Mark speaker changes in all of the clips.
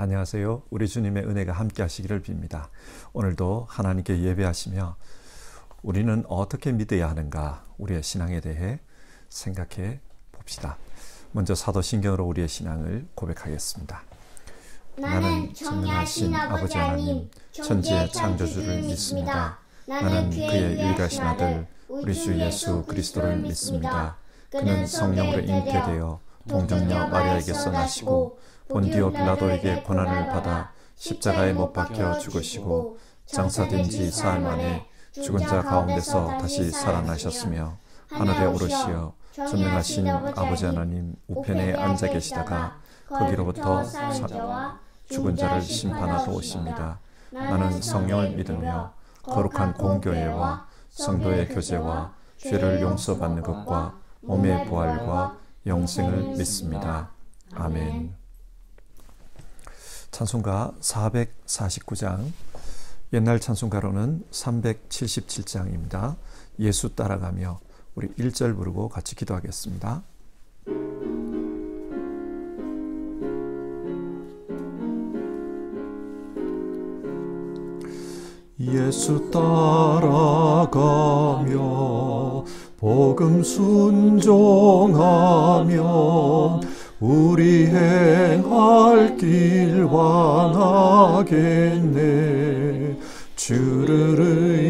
Speaker 1: 안녕하세요. 우리 주님의 은혜가 함께 하시기를 빕니다. 오늘도 하나님께 예배하시며 우리는 어떻게 믿어야 하는가, 우리의 신앙에 대해 생각해 봅시다. 먼저 사도신경으로 우리의 신앙을 고백하겠습니다. 나는 전능하신 아버지 하나님, 천지의 창조주를 믿습니다. 나는 그의 유일하신 아들 우리 주 예수 그리스도를 믿습니다. 그는 성령으로 잉태되어 동정녀 마리아에게서 나시고 본디오 빌라도에게 고난을 받아 십자가에 못 박혀 죽으시고 장사된 지 사흘 만에 죽은 자 가운데서 다시 살아나셨으며 하늘에 오르시어 전능하신 아버지 하나님 우편에 앉아 계시다가 거기로부터 죽은 자를 심판하러 오십니다. 나는 성령을 믿으며 거룩한 공교회와 성도의 교제와 죄를 용서받는 것과 몸의 부활과 영생을 믿습니다. 아멘. 찬송가 449장, 옛날 찬송가로는 377장입니다. 예수 따라가며 우리 1절 부르고 같이 기도하겠습니다. 예수 따라가며 복음 순종하면 우리 행할 길 완하겠네. 주를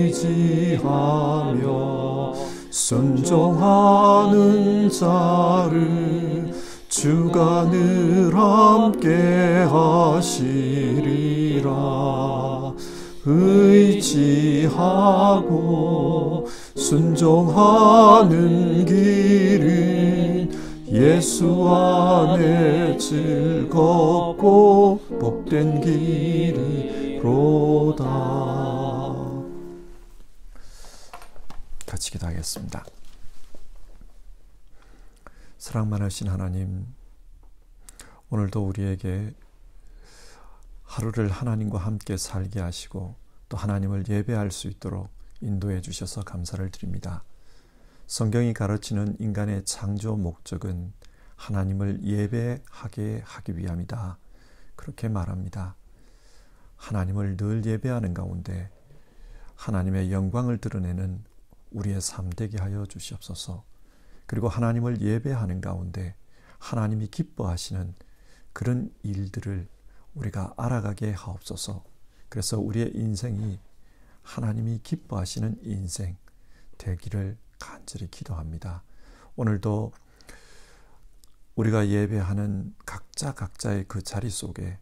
Speaker 1: 의지하며 순종하는 자를 주가 늘 함께 하시리라. 의지하고 순종하는 길은 예수 안에 즐겁고 복된 길이로다. 같이 기도하겠습니다. 사랑 많으신 하나님, 오늘도 우리에게 하루를 하나님과 함께 살게 하시고 또 하나님을 예배할 수 있도록 인도해 주셔서 감사를 드립니다. 성경이 가르치는 인간의 창조 목적은 하나님을 예배하게 하기 위함이다. 그렇게 말합니다. 하나님을 늘 예배하는 가운데 하나님의 영광을 드러내는 우리의 삶 되게 하여 주시옵소서. 그리고 하나님을 예배하는 가운데 하나님이 기뻐하시는 그런 일들을 우리가 알아가게 하옵소서. 그래서 우리의 인생이 하나님이 기뻐하시는 인생 되기를 간절히 기도합니다. 오늘도 우리가 예배하는 각자의 그 자리 속에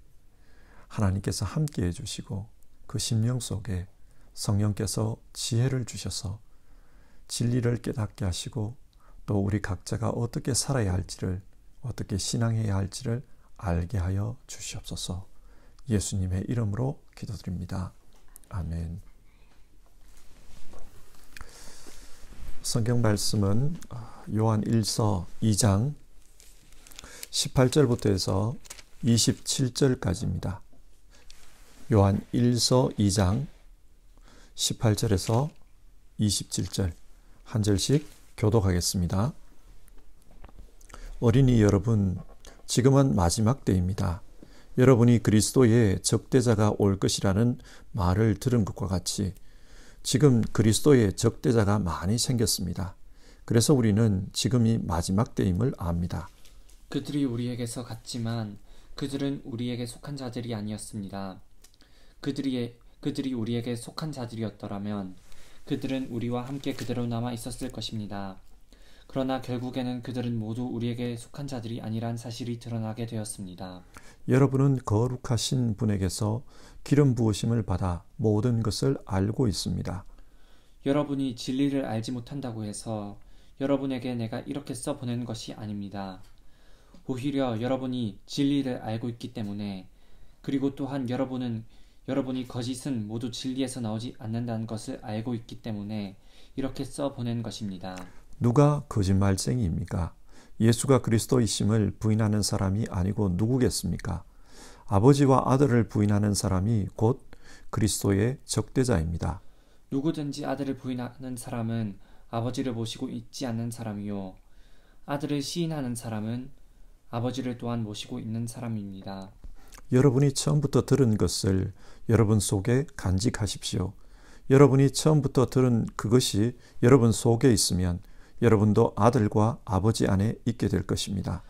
Speaker 1: 하나님께서 함께 해주시고 그 심령 속에 성령께서 지혜를 주셔서 진리를 깨닫게 하시고 또 우리 각자가 어떻게 살아야 할지를, 어떻게 신앙해야 할지를 알게 하여 주시옵소서. 예수님의 이름으로 기도드립니다. 아멘. 성경 말씀은 요한 1서 2장 18절부터 해서 27절까지입니다. 요한 1서 2장 18절에서 27절 한 절씩 교독하겠습니다. 어린이 여러분, 지금은 마지막 때입니다. 여러분이 그리스도의 적대자가 올 것이라는 말을 들은 것과 같이 지금 그리스도의 적대자가 많이 생겼습니다. 그래서 우리는 지금이 마지막 때임을 압니다.
Speaker 2: 그들이 우리에게서 갔지만 그들은 우리에게 속한 자들이 아니었습니다. 그들이 우리에게 속한 자들이었더라면 그들은 우리와 함께 그대로 남아 있었을 것입니다. 그러나 결국에는 그들은 모두 우리에게 속한 자들이 아니란 사실이 드러나게 되었습니다.
Speaker 1: 여러분은 거룩하신 분에게서 기름 부으심을 받아 모든 것을 알고 있습니다.
Speaker 2: 여러분이 진리를 알지 못한다고 해서 여러분에게 내가 이렇게 써보낸 것이 아닙니다. 오히려 여러분이 진리를 알고 있기 때문에, 그리고 또한 여러분이 거짓은 모두 진리에서 나오지 않는다는 것을 알고 있기 때문에 이렇게 써보낸 것입니다.
Speaker 1: 누가 거짓말쟁이입니까? 예수가 그리스도이심을 부인하는 사람이 아니고 누구겠습니까? 아버지와 아들을 부인하는 사람이 곧 그리스도의 적대자입니다.
Speaker 2: 누구든지 아들을 부인하는 사람은 아버지를 모시고 있지 않는 사람이요, 아들을 시인하는 사람은 아버지를 또한 모시고 있는 사람입니다.
Speaker 1: 여러분이 처음부터 들은 것을 여러분 속에 간직하십시오. 여러분이 처음부터 들은 그것이 여러분 속에 있으면 여러분도 아들과 아버지 안에 있게 될 것입니다.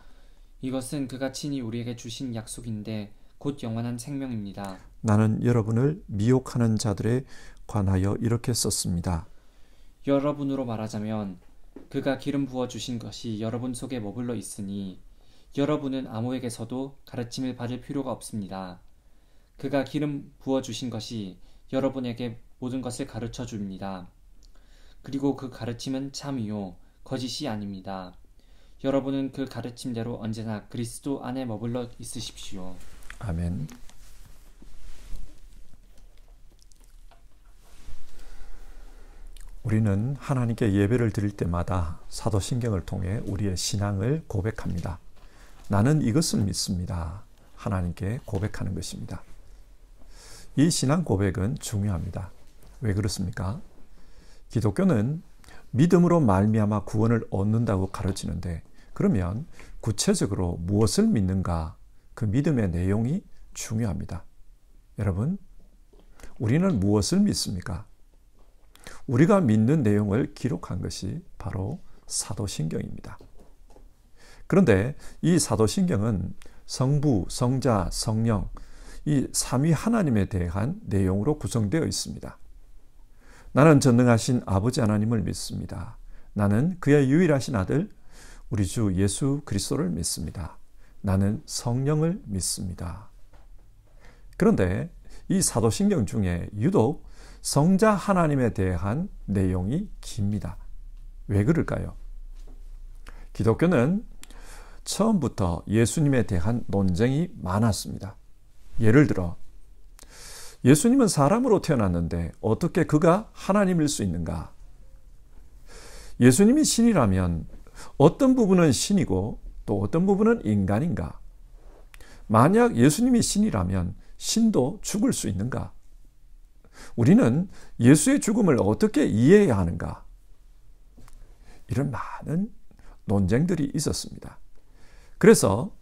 Speaker 2: 이것은 그가 친히 우리에게 주신 약속인데 곧 영원한 생명입니다.
Speaker 1: 나는 여러분을 미혹하는 자들에 관하여 이렇게 썼습니다.
Speaker 2: 여러분으로 말하자면 그가 기름 부어 주신 것이 여러분 속에 머물러 있으니 여러분은 아무에게서도 가르침을 받을 필요가 없습니다. 그가 기름 부어 주신 것이 여러분에게 모든 것을 가르쳐 줍니다. 그리고 그 가르침은 참이요 거짓이 아닙니다. 여러분은 그 가르침대로 언제나 그리스도 안에 머물러 있으십시오.
Speaker 1: 아멘. 우리는 하나님께 예배를 드릴 때마다 사도신경을 통해 우리의 신앙을 고백합니다. 나는 이것을 믿습니다. 하나님께 고백하는 것입니다. 이 신앙 고백은 중요합니다. 왜 그렇습니까? 기독교는 믿음으로 말미암아 구원을 얻는다고 가르치는데, 그러면 구체적으로 무엇을 믿는가? 그 믿음의 내용이 중요합니다. 여러분, 우리는 무엇을 믿습니까? 우리가 믿는 내용을 기록한 것이 바로 사도신경입니다. 그런데 이 사도신경은 성부, 성자, 성령, 이 삼위 하나님에 대한 내용으로 구성되어 있습니다. 나는 전능하신 아버지 하나님을 믿습니다. 나는 그의 유일하신 아들 우리 주 예수 그리스도를 믿습니다. 나는 성령을 믿습니다. 그런데 이 사도신경 중에 유독 성자 하나님에 대한 내용이 깁니다. 왜 그럴까요? 기독교는 처음부터 예수님에 대한 논쟁이 많았습니다. 예를 들어 예수님은 사람으로 태어났는데 어떻게 그가 하나님일 수 있는가? 예수님이 신이라면 어떤 부분은 신이고 또 어떤 부분은 인간인가? 만약 예수님이 신이라면 신도 죽을 수 있는가? 우리는 예수의 죽음을 어떻게 이해해야 하는가? 이런 많은 논쟁들이 있었습니다. 그래서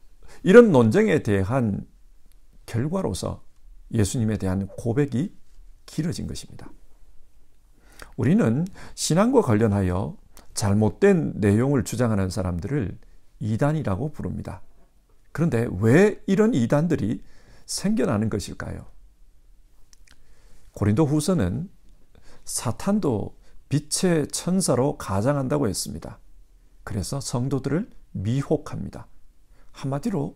Speaker 1: 이런 논쟁에 대한 결과로서 예수님에 대한 고백이 길어진 것입니다. 우리는 신앙과 관련하여 잘못된 내용을 주장하는 사람들을 이단이라고 부릅니다. 그런데 왜 이런 이단들이 생겨나는 것일까요? 고린도 후서는 사탄도 빛의 천사로 가장한다고 했습니다. 그래서 성도들을 미혹합니다. 한마디로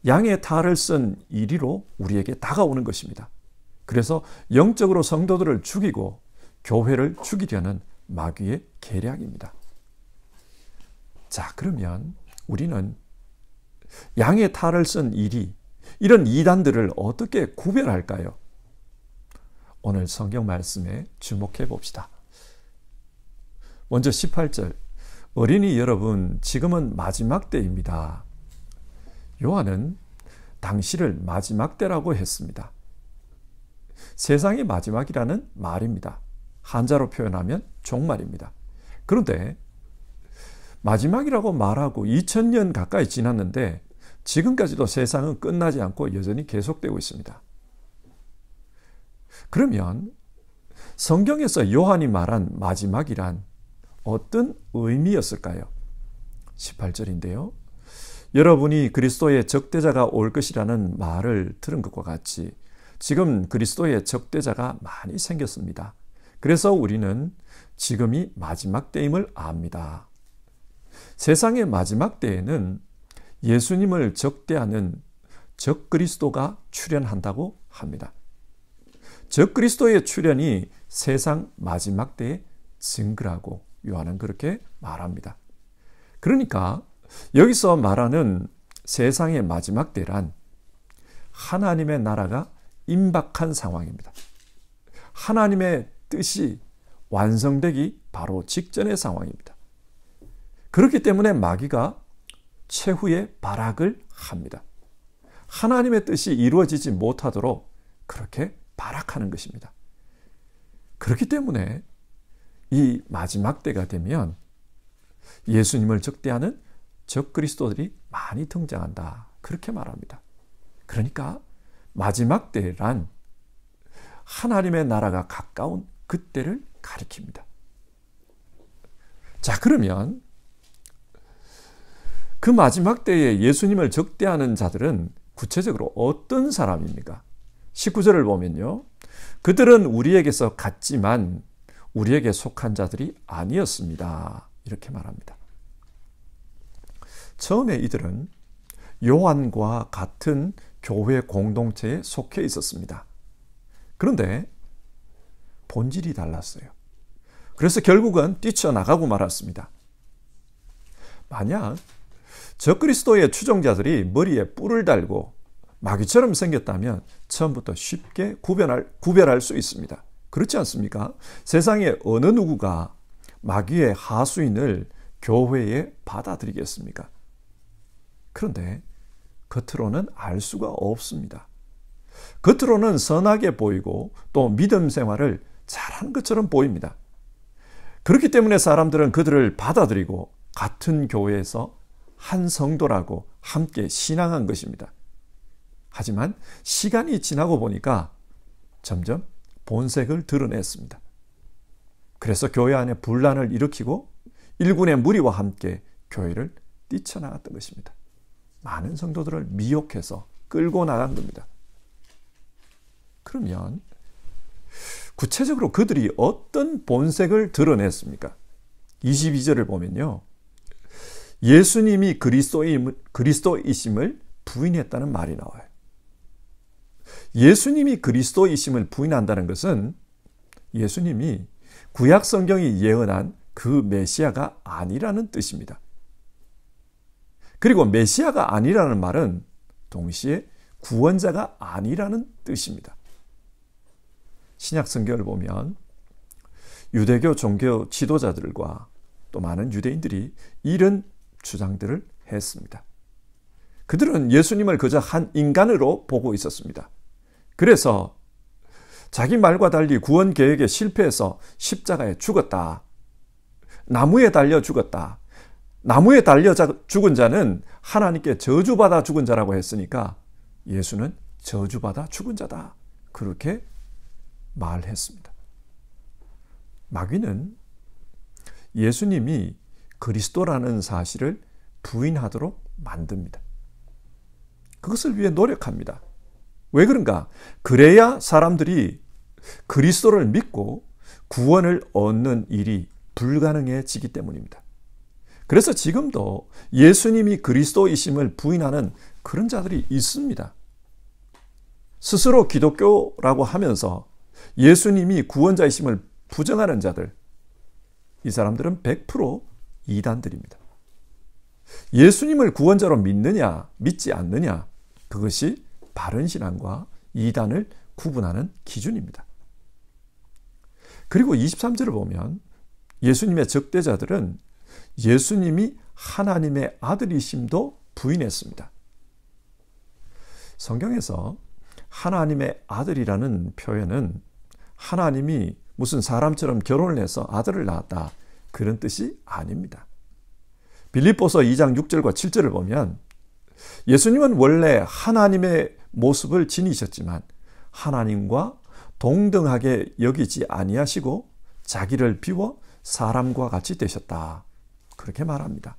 Speaker 1: 양의 탈을 쓴 이리로 우리에게 다가오는 것입니다. 그래서 영적으로 성도들을 죽이고 교회를 죽이려는 마귀의 계략입니다. 자, 그러면 우리는 양의 탈을 쓴 이리, 이런 이단들을 어떻게 구별할까요? 오늘 성경 말씀에 주목해 봅시다. 먼저 18절, 어린이 여러분, 지금은 마지막 때입니다. 요한은 당시를 마지막 때라고 했습니다. 세상의 마지막이라는 말입니다. 한자로 표현하면 종말입니다. 그런데 마지막이라고 말하고 2000년 가까이 지났는데 지금까지도 세상은 끝나지 않고 여전히 계속되고 있습니다. 그러면 성경에서 요한이 말한 마지막이란 어떤 의미였을까요? 18절인데요. 여러분이 그리스도의 적대자가 올 것이라는 말을 들은 것과 같이 지금 그리스도의 적대자가 많이 생겼습니다. 그래서 우리는 지금이 마지막 때임을 압니다. 세상의 마지막 때에는 예수님을 적대하는 적그리스도가 출현한다고 합니다. 적그리스도의 출현이 세상 마지막 때의 증거라고 요한은 그렇게 말합니다. 그러니까 여기서 말하는 세상의 마지막 때란 하나님의 나라가 임박한 상황입니다. 하나님의 뜻이 완성되기 바로 직전의 상황입니다. 그렇기 때문에 마귀가 최후의 발악을 합니다. 하나님의 뜻이 이루어지지 못하도록 그렇게 발악하는 것입니다. 그렇기 때문에 이 마지막 때가 되면 예수님을 적대하는 적그리스도들이 많이 등장한다. 그렇게 말합니다. 그러니까 마지막 때란 하나님의 나라가 가까운 그때를 가리킵니다. 자, 그러면 그 마지막 때에 예수님을 적대하는 자들은 구체적으로 어떤 사람입니까? 19절을 보면요. 그들은 우리에게서 갔지만 우리에게 속한 자들이 아니었습니다. 이렇게 말합니다. 처음에 이들은 요한과 같은 교회 공동체에 속해 있었습니다. 그런데 본질이 달랐어요. 그래서 결국은 뛰쳐나가고 말았습니다. 만약 적그리스도의 추종자들이 머리에 뿔을 달고 마귀처럼 생겼다면 처음부터 쉽게 구별할 수 있습니다. 그렇지 않습니까? 세상에 어느 누구가 마귀의 하수인을 교회에 받아들이겠습니까? 그런데 겉으로는 알 수가 없습니다. 겉으로는 선하게 보이고 또 믿음 생활을 잘한 것처럼 보입니다. 그렇기 때문에 사람들은 그들을 받아들이고 같은 교회에서 한 성도라고 함께 신앙한 것입니다. 하지만 시간이 지나고 보니까 점점 본색을 드러냈습니다. 그래서 교회 안에 분란을 일으키고 일군의 무리와 함께 교회를 뛰쳐나갔던 것입니다. 많은 성도들을 미혹해서 끌고 나간 겁니다. 그러면 구체적으로 그들이 어떤 본색을 드러냈습니까? 22절을 보면요. 예수님이 그리스도이심을 부인했다는 말이 나와요. 예수님이 그리스도이심을 부인한다는 것은 예수님이 구약 성경이 예언한 그 메시아가 아니라는 뜻입니다. 그리고 메시아가 아니라는 말은 동시에 구원자가 아니라는 뜻입니다. 신약 성경을 보면 유대교 종교 지도자들과 또 많은 유대인들이 이런 주장들을 했습니다. 그들은 예수님을 그저 한 인간으로 보고 있었습니다. 그래서 자기 말과 달리 구원 계획에 실패해서 십자가에 죽었다. 나무에 달려 죽었다. 나무에 달려 죽은 자는 하나님께 저주받아 죽은 자라고 했으니까 예수는 저주받아 죽은 자다. 그렇게 말했습니다. 마귀는 예수님이 그리스도라는 사실을 부인하도록 만듭니다. 그것을 위해 노력합니다. 왜 그런가? 그래야 사람들이 그리스도를 믿고 구원을 얻는 일이 불가능해지기 때문입니다. 그래서 지금도 예수님이 그리스도이심을 부인하는 그런 자들이 있습니다. 스스로 기독교라고 하면서 예수님이 구원자이심을 부정하는 자들, 이 사람들은 100% 이단들입니다. 예수님을 구원자로 믿느냐, 믿지 않느냐, 그것이 바른 신앙과 이단을 구분하는 기준입니다. 그리고 23절을 보면 예수님의 적대자들은 예수님이 하나님의 아들이심도 부인했습니다. 성경에서 하나님의 아들이라는 표현은 하나님이 무슨 사람처럼 결혼을 해서 아들을 낳았다, 그런 뜻이 아닙니다. 빌립보서 2장 6절과 7절을 보면 예수님은 원래 하나님의 모습을 지니셨지만 하나님과 동등하게 여기지 아니하시고 자기를 비워 사람과 같이 되셨다. 그렇게 말합니다.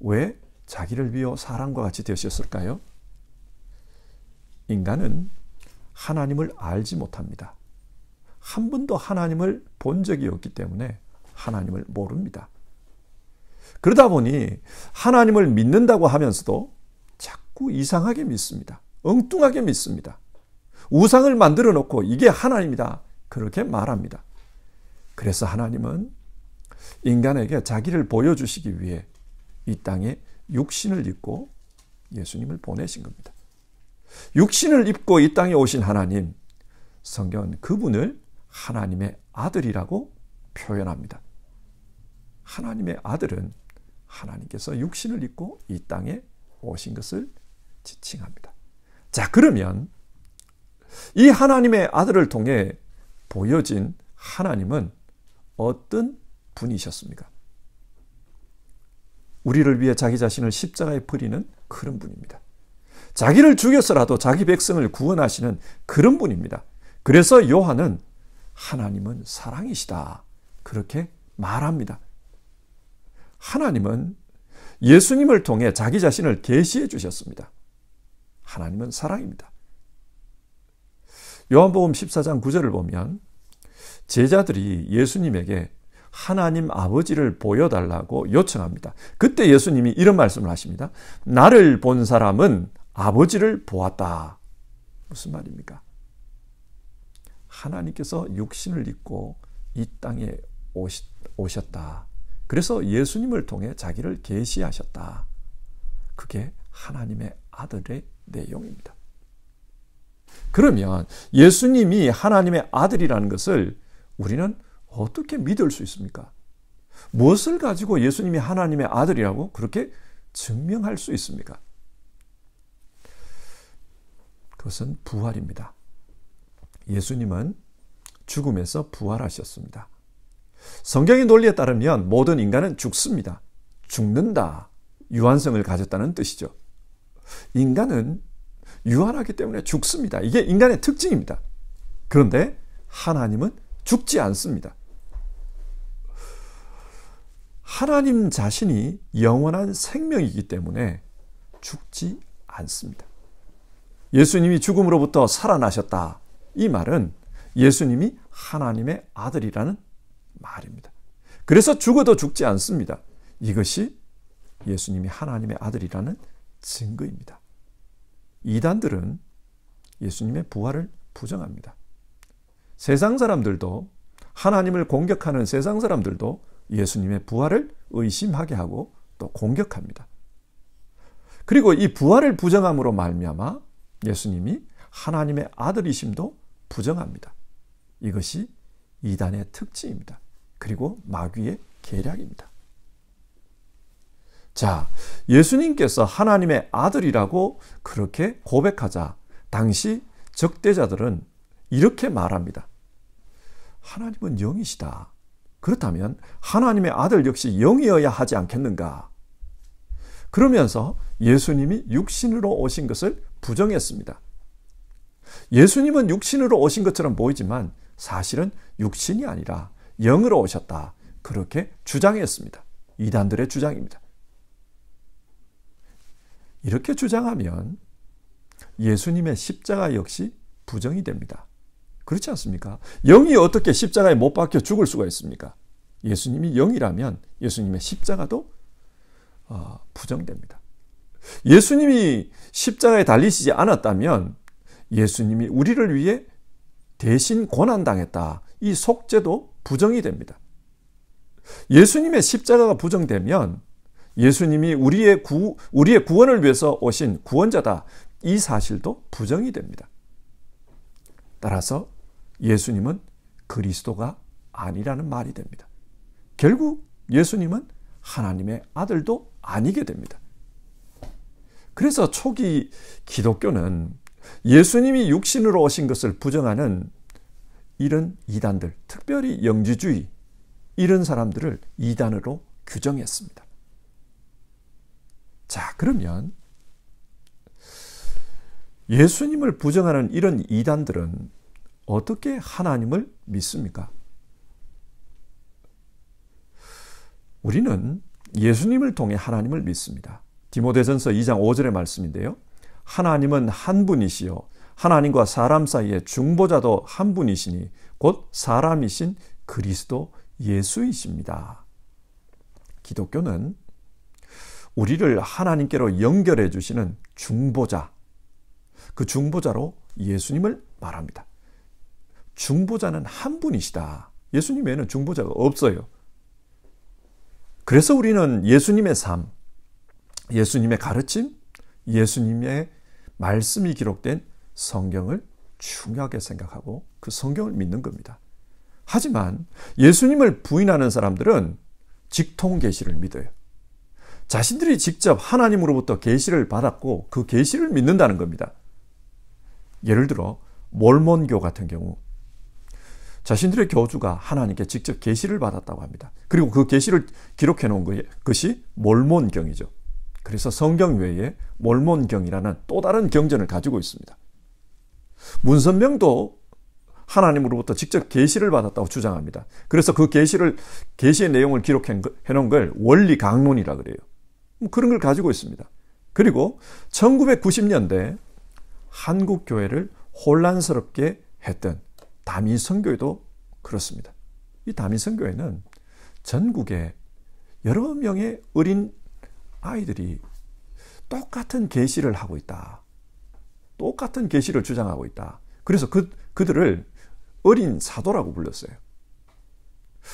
Speaker 1: 왜 자기를 비워 사람과 같이 되셨을까요? 인간은 하나님을 알지 못합니다. 한 번도 하나님을 본 적이 없기 때문에 하나님을 모릅니다. 그러다 보니 하나님을 믿는다고 하면서도 자꾸 이상하게 믿습니다. 엉뚱하게 믿습니다. 우상을 만들어 놓고 이게 하나님이다, 그렇게 말합니다. 그래서 하나님은 인간에게 자기를 보여주시기 위해 이 땅에 육신을 입고 예수님을 보내신 겁니다. 육신을 입고 이 땅에 오신 하나님, 성경은 그분을 하나님의 아들이라고 표현합니다. 하나님의 아들은 하나님께서 육신을 입고 이 땅에 오신 것을 지칭합니다. 자, 그러면 이 하나님의 아들을 통해 보여진 하나님은 어떤 분이셨습니까? 우리를 위해 자기 자신을 십자가에 버리는 그런 분입니다. 자기를 죽여서라도 자기 백성을 구원하시는 그런 분입니다. 그래서 요한은 하나님은 사랑이시다, 그렇게 말합니다. 하나님은 예수님을 통해 자기 자신을 계시해 주셨습니다. 하나님은 사랑입니다. 요한복음 14장 9절을 보면 제자들이 예수님에게 하나님 아버지를 보여달라고 요청합니다. 그때 예수님이 이런 말씀을 하십니다. 나를 본 사람은 아버지를 보았다. 무슨 말입니까? 하나님께서 육신을 입고 이 땅에 오셨다. 그래서 예수님을 통해 자기를 계시하셨다. 그게 하나님의 아들의 내용입니다. 그러면 예수님이 하나님의 아들이라는 것을 우리는 어떻게 믿을 수 있습니까? 무엇을 가지고 예수님이 하나님의 아들이라고 그렇게 증명할 수 있습니까? 그것은 부활입니다. 예수님은 죽음에서 부활하셨습니다. 성경의 논리에 따르면 모든 인간은 죽습니다. 죽는다. 유한성을 가졌다는 뜻이죠. 인간은 유한하기 때문에 죽습니다. 이게 인간의 특징입니다. 그런데 하나님은 죽지 않습니다. 하나님 자신이 영원한 생명이기 때문에 죽지 않습니다. 예수님이 죽음으로부터 살아나셨다. 이 말은 예수님이 하나님의 아들이라는 말입니다. 그래서 죽어도 죽지 않습니다. 이것이 예수님이 하나님의 아들이라는 증거입니다. 이단들은 예수님의 부활을 부정합니다. 세상 사람들도, 하나님을 공격하는 세상 사람들도 예수님의 부활을 의심하게 하고 또 공격합니다. 그리고 이 부활을 부정함으로 말미암아 예수님이 하나님의 아들이심도 부정합니다. 이것이 이단의 특징입니다. 그리고 마귀의 계략입니다. 자, 예수님께서 하나님의 아들이라고 그렇게 고백하자 당시 적대자들은 이렇게 말합니다. 하나님은 영이시다. 그렇다면 하나님의 아들 역시 영이어야 하지 않겠는가? 그러면서 예수님이 육신으로 오신 것을 부정했습니다. 예수님은 육신으로 오신 것처럼 보이지만 사실은 육신이 아니라 영으로 오셨다. 그렇게 주장했습니다. 이단들의 주장입니다. 이렇게 주장하면 예수님의 십자가 역시 부정이 됩니다. 그렇지 않습니까? 영이 어떻게 십자가에 못 박혀 죽을 수가 있습니까? 예수님이 영이라면 예수님의 십자가도 부정됩니다. 예수님이 십자가에 달리시지 않았다면 예수님이 우리를 위해 대신 고난당했다. 이 속죄도 부정이 됩니다. 예수님의 십자가가 부정되면 예수님이 우리의 구원을 위해서 오신 구원자다. 이 사실도 부정이 됩니다. 따라서 예수님은 그리스도가 아니라는 말이 됩니다. 결국 예수님은 하나님의 아들도 아니게 됩니다. 그래서 초기 기독교는 예수님이 육신으로 오신 것을 부정하는 이런 이단들, 특별히 영지주의, 이런 사람들을 이단으로 규정했습니다. 자, 그러면 예수님을 부정하는 이런 이단들은 어떻게 하나님을 믿습니까? 우리는 예수님을 통해 하나님을 믿습니다. 디모데전서 2장 5절의 말씀인데요. 하나님은 한 분이시요 하나님과 사람 사이의 중보자도 한 분이시니 곧 사람이신 그리스도 예수이십니다. 기독교는 우리를 하나님께로 연결해 주시는 중보자, 그 중보자로 예수님을 말합니다. 중보자는 한 분이시다. 예수님 외에는 중보자가 없어요. 그래서 우리는 예수님의 삶, 예수님의 가르침, 예수님의 말씀이 기록된 성경을 중요하게 생각하고 그 성경을 믿는 겁니다. 하지만 예수님을 부인하는 사람들은 직통 계시를 믿어요. 자신들이 직접 하나님으로부터 계시를 받았고 그 계시를 믿는다는 겁니다. 예를 들어 몰몬교 같은 경우 자신들의 교주가 하나님께 직접 계시를 받았다고 합니다. 그리고 그 계시를 기록해 놓은 것이 몰몬경이죠. 그래서 성경 외에 몰몬경이라는 또 다른 경전을 가지고 있습니다. 문선명도 하나님으로부터 직접 계시를 받았다고 주장합니다. 그래서 그 계시의 내용을 기록해 놓은 걸 원리 강론이라 그래요. 그런 걸 가지고 있습니다. 그리고 1990년대 한국 교회를 혼란스럽게 했던 다미선교회도 그렇습니다. 이 다미선교회는 전국에 여러 명의 어린 아이들이 똑같은 계시를 하고 있다. 똑같은 계시를 주장하고 있다. 그래서 그들을 어린 사도라고 불렀어요.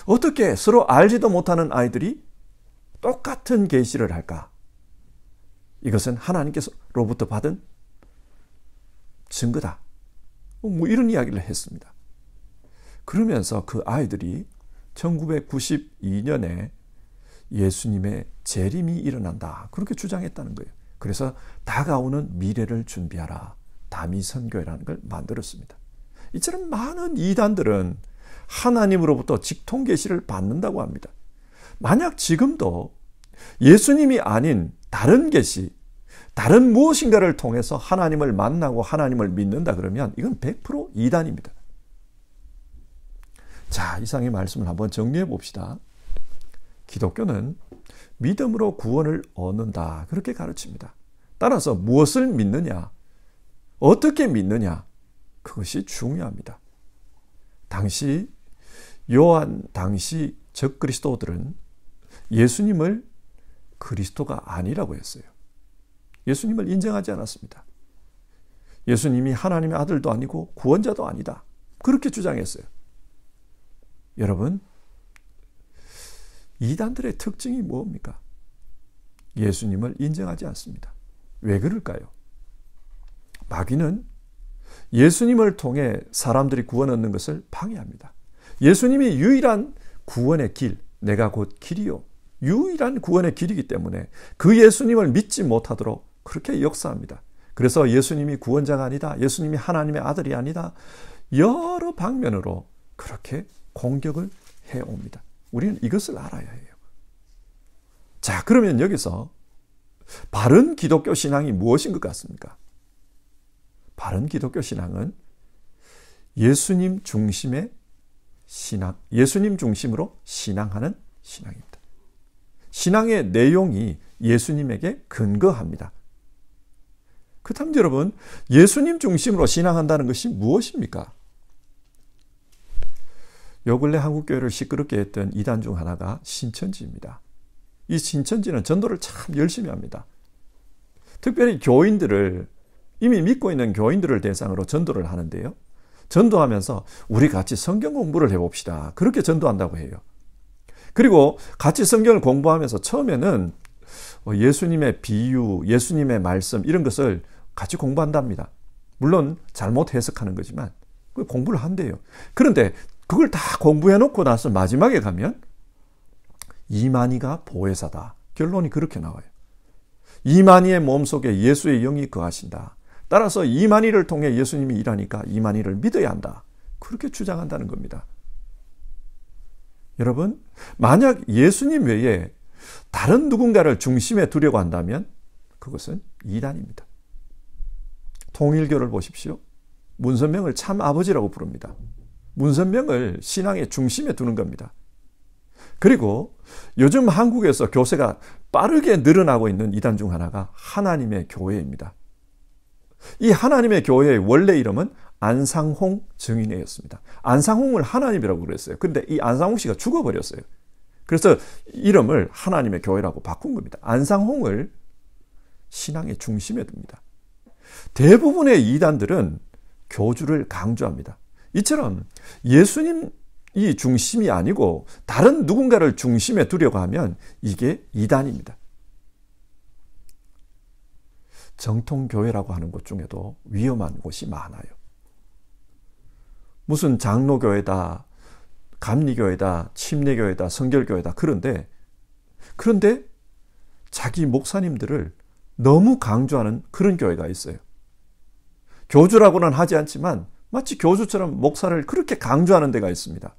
Speaker 1: 어떻게 서로 알지도 못하는 아이들이 똑같은 계시를 할까? 이것은 하나님께서로부터 받은 증거다. 이런 이야기를 했습니다. 그러면서 그 아이들이 1992년에 예수님의 재림이 일어난다. 그렇게 주장했다는 거예요. 그래서 다가오는 미래를 준비하라. 다미선교회라는 걸 만들었습니다. 이처럼 많은 이단들은 하나님으로부터 직통 계시를 받는다고 합니다. 만약 지금도 예수님이 아닌 다른 계시, 다른 무엇인가를 통해서 하나님을 만나고 하나님을 믿는다 그러면 이건 100% 이단입니다. 자, 이상의 말씀을 한번 정리해 봅시다. 기독교는 믿음으로 구원을 얻는다. 그렇게 가르칩니다. 따라서 무엇을 믿느냐, 어떻게 믿느냐, 그것이 중요합니다. 요한 당시 적그리스도들은 예수님을 그리스도가 아니라고 했어요. 예수님을 인정하지 않았습니다. 예수님이 하나님의 아들도 아니고 구원자도 아니다. 그렇게 주장했어요. 여러분, 이단들의 특징이 뭡니까? 예수님을 인정하지 않습니다. 왜 그럴까요? 마귀는 예수님을 통해 사람들이 구원 얻는 것을 방해합니다. 예수님이 유일한 구원의 길, 내가 곧 길이요, 유일한 구원의 길이기 때문에 그 예수님을 믿지 못하도록 그렇게 역사합니다. 그래서 예수님이 구원자가 아니다, 예수님이 하나님의 아들이 아니다, 여러 방면으로 그렇게 공격을 해옵니다. 우리는 이것을 알아야 해요. 자, 그러면 여기서 바른 기독교 신앙이 무엇인 것 같습니까? 바른 기독교 신앙은 예수님 중심의 신앙, 예수님 중심으로 신앙하는 신앙입니다. 신앙의 내용이 예수님에게 근거합니다. 그렇다면 여러분, 예수님 중심으로 신앙한다는 것이 무엇입니까? 요 근래 한국교회를 시끄럽게 했던 이단 중 하나가 신천지입니다. 이 신천지는 전도를 참 열심히 합니다. 특별히 교인들을, 이미 믿고 있는 교인들을 대상으로 전도를 하는데요. 전도하면서 우리 같이 성경 공부를 해봅시다. 그렇게 전도한다고 해요. 그리고 같이 성경을 공부하면서 처음에는 예수님의 비유, 예수님의 말씀 이런 것을 같이 공부한답니다. 물론 잘못 해석하는 거지만 공부를 한대요. 그런데 그걸 다 공부해놓고 나서 마지막에 가면 이만희가 보혜사다. 결론이 그렇게 나와요. 이만희의 몸속에 예수의 영이 거하신다. 따라서 이만희를 통해 예수님이 일하니까 이만희를 믿어야 한다. 그렇게 주장한다는 겁니다. 여러분, 만약 예수님 외에 다른 누군가를 중심에 두려고 한다면 그것은 이단입니다. 통일교를 보십시오. 문선명을 참 아버지라고 부릅니다. 문선명을 신앙의 중심에 두는 겁니다. 그리고 요즘 한국에서 교세가 빠르게 늘어나고 있는 이단 중 하나가 하나님의 교회입니다. 이 하나님의 교회의 원래 이름은 안상홍 증인회였습니다. 안상홍을 하나님이라고 그랬어요. 그런데 이 안상홍 씨가 죽어버렸어요. 그래서 이름을 하나님의 교회라고 바꾼 겁니다. 안상홍을 신앙의 중심에 둡니다. 대부분의 이단들은 교주를 강조합니다. 이처럼 예수님이 중심이 아니고 다른 누군가를 중심에 두려고 하면 이게 이단입니다. 정통교회라고 하는 곳 중에도 위험한 곳이 많아요. 무슨 장로교회다, 감리교회다, 침례교회다, 성결교회다. 그런데 자기 목사님들을 너무 강조하는 그런 교회가 있어요. 교주라고는 하지 않지만 마치 교주처럼 목사를 그렇게 강조하는 데가 있습니다.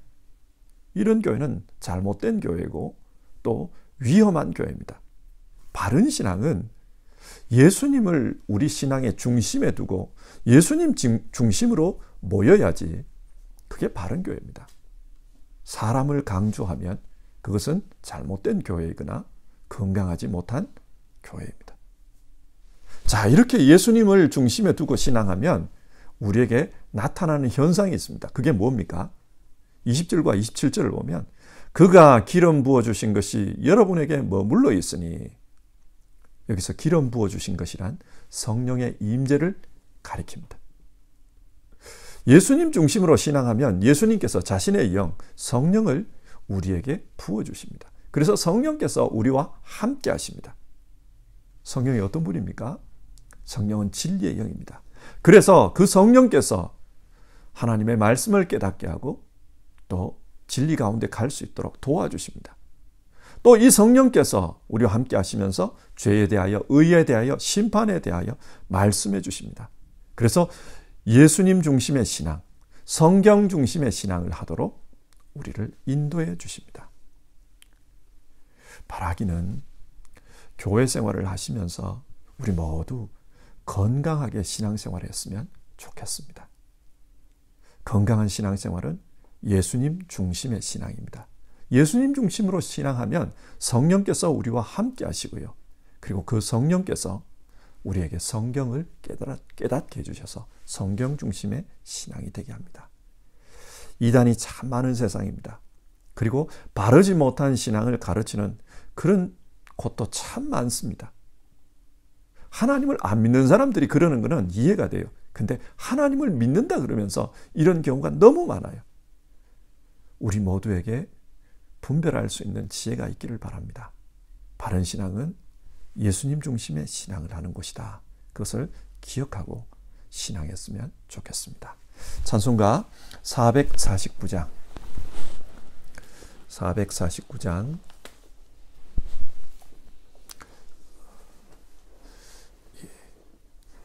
Speaker 1: 이런 교회는 잘못된 교회고 또 위험한 교회입니다. 바른 신앙은 예수님을 우리 신앙의 중심에 두고 예수님 중심으로 모여야지 그게 바른 교회입니다. 사람을 강조하면 그것은 잘못된 교회이거나 건강하지 못한 교회입니다. 자, 이렇게 예수님을 중심에 두고 신앙하면 우리에게 나타나는 현상이 있습니다. 그게 뭡니까? 20절과 27절을 보면 그가 기름 부어주신 것이 여러분에게 머물러 있으니, 여기서 기름 부어주신 것이란 성령의 임재를 가리킵니다. 예수님 중심으로 신앙하면 예수님께서 자신의 영, 성령을 우리에게 부어주십니다. 그래서 성령께서 우리와 함께 하십니다. 성령이 어떤 분입니까? 성령은 진리의 영입니다. 그래서 그 성령께서 하나님의 말씀을 깨닫게 하고 또 진리 가운데 갈 수 있도록 도와주십니다. 또 이 성령께서 우리와 함께 하시면서 죄에 대하여, 의에 대하여, 심판에 대하여 말씀해 주십니다. 그래서 예수님 중심의 신앙, 성경 중심의 신앙을 하도록 우리를 인도해 주십니다. 바라기는 교회 생활을 하시면서 우리 모두 건강하게 신앙생활을 했으면 좋겠습니다. 건강한 신앙생활은 예수님 중심의 신앙입니다. 예수님 중심으로 신앙하면 성령께서 우리와 함께 하시고요. 그리고 그 성령께서 우리에게 성경을 깨닫게 해주셔서 성경 중심의 신앙이 되게 합니다. 이단이 참 많은 세상입니다. 그리고 바르지 못한 신앙을 가르치는 그런 곳도 참 많습니다. 하나님을 안 믿는 사람들이 그러는 것은 이해가 돼요. 근데 하나님을 믿는다 그러면서 이런 경우가 너무 많아요. 우리 모두에게 분별할 수 있는 지혜가 있기를 바랍니다. 바른 신앙은 예수님 중심의 신앙을 하는 것이다. 그것을 기억하고 신앙했으면 좋겠습니다. 찬송가 449장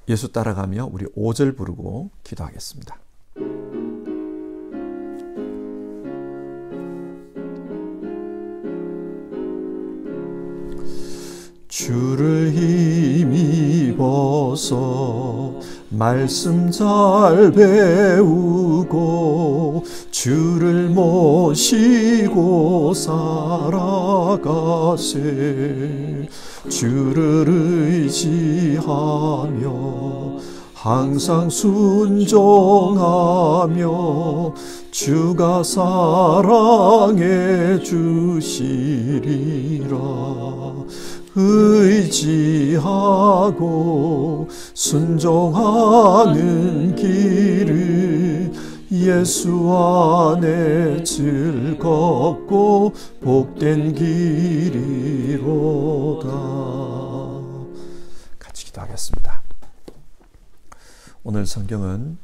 Speaker 1: 예수 따라가며 우리 5절 부르고 기도하겠습니다. 주를 힘입어서 말씀 잘 배우고 주를 모시고 살아가세. 주를 의지하며 항상 순종하며 주가 사랑해 주시리라. 의지하고 순종하는 길을 예수 안에 즐겁고 복된 길이로다. 같이 기도하겠습니다. 오늘 성경은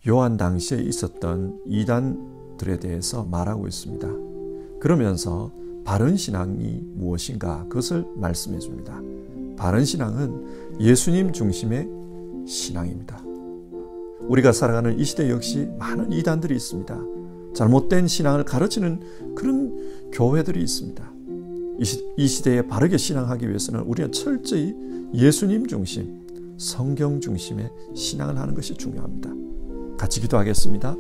Speaker 1: 요한 당시에 있었던 이단들에 대해서 말하고 있습니다. 그러면서 바른 신앙이 무엇인가 그것을 말씀해 줍니다. 바른 신앙은 예수님 중심의 신앙입니다. 우리가 살아가는 이 시대 역시 많은 이단들이 있습니다. 잘못된 신앙을 가르치는 그런 교회들이 있습니다. 이 시대에 바르게 신앙하기 위해서는 우리가 철저히 예수님 중심, 성경 중심의 신앙을 하는 것이 중요합니다. 같이 기도하겠습니다.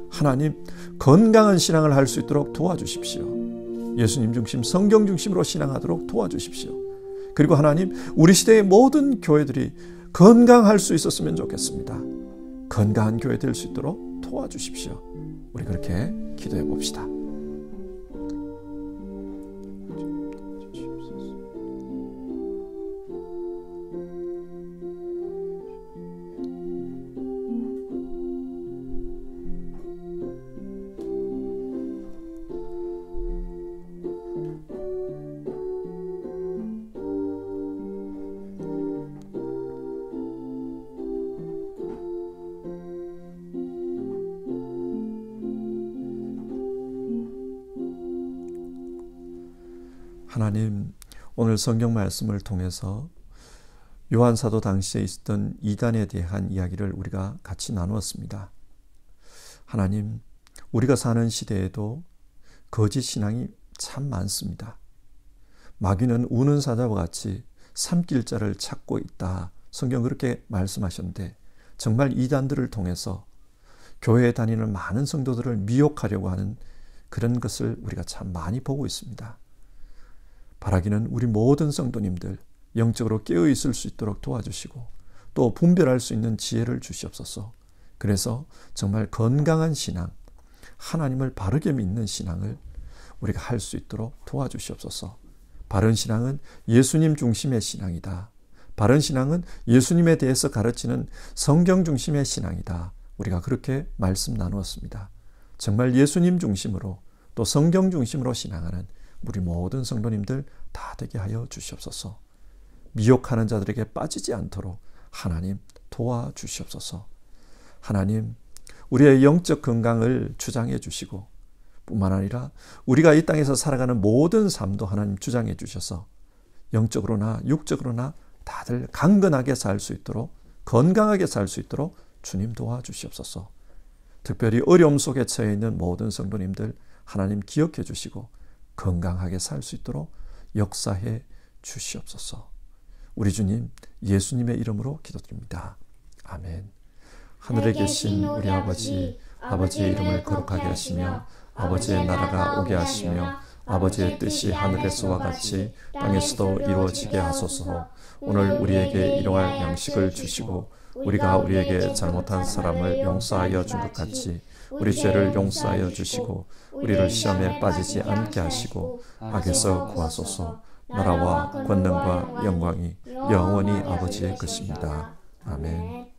Speaker 1: 하나님, 건강한 신앙을 할 수 있도록 도와주십시오. 예수님 중심, 성경 중심으로 신앙하도록 도와주십시오. 그리고 하나님, 우리 시대의 모든 교회들이 건강할 수 있었으면 좋겠습니다. 건강한 교회 될 수 있도록 도와주십시오. 우리 그렇게 기도해 봅시다. 하나님, 오늘 성경 말씀을 통해서 요한 사도 당시에 있었던 이단에 대한 이야기를 우리가 같이 나누었습니다. 하나님, 우리가 사는 시대에도 거짓 신앙이 참 많습니다. 마귀는 우는 사자와 같이 삼킬 자를 찾고 있다. 성경 그렇게 말씀하셨는데 정말 이단들을 통해서 교회에 다니는 많은 성도들을 미혹하려고 하는 그런 것을 우리가 참 많이 보고 있습니다. 바라기는 우리 모든 성도님들 영적으로 깨어 있을 수 있도록 도와주시고 또 분별할 수 있는 지혜를 주시옵소서. 그래서 정말 건강한 신앙, 하나님을 바르게 믿는 신앙을 우리가 할 수 있도록 도와주시옵소서. 바른 신앙은 예수님 중심의 신앙이다. 바른 신앙은 예수님에 대해서 가르치는 성경 중심의 신앙이다. 우리가 그렇게 말씀 나누었습니다. 정말 예수님 중심으로 또 성경 중심으로 신앙하는 우리 모든 성도님들 다 되게 하여 주시옵소서. 미혹하는 자들에게 빠지지 않도록 하나님 도와주시옵소서. 하나님, 우리의 영적 건강을 주장해 주시고 뿐만 아니라 우리가 이 땅에서 살아가는 모든 삶도 하나님 주장해 주셔서 영적으로나 육적으로나 다들 강건하게 살 수 있도록 건강하게 살 수 있도록 주님 도와주시옵소서. 특별히 어려움 속에 처해 있는 모든 성도님들 하나님 기억해 주시고 건강하게 살 수 있도록 역사해 주시옵소서. 우리 주님 예수님의 이름으로 기도드립니다. 아멘. 하늘에 계신 우리 아버지, 아버지의 이름을 거룩하게 하시며 아버지의 나라가 오게 하시며 아버지의 뜻이 하늘에서와 같이 땅에서도 이루어지게 하소서. 오늘 우리에게 일용할 양식을 주시고 우리가 우리에게 잘못한 사람을 용서하여 준 것 같이 우리 죄를 용서하여 주시고 우리를 시험에 빠지지 않게 하시고 악에서 구하소서. 나라와 권능과 영광이 영원히 아버지의 것입니다. 아멘.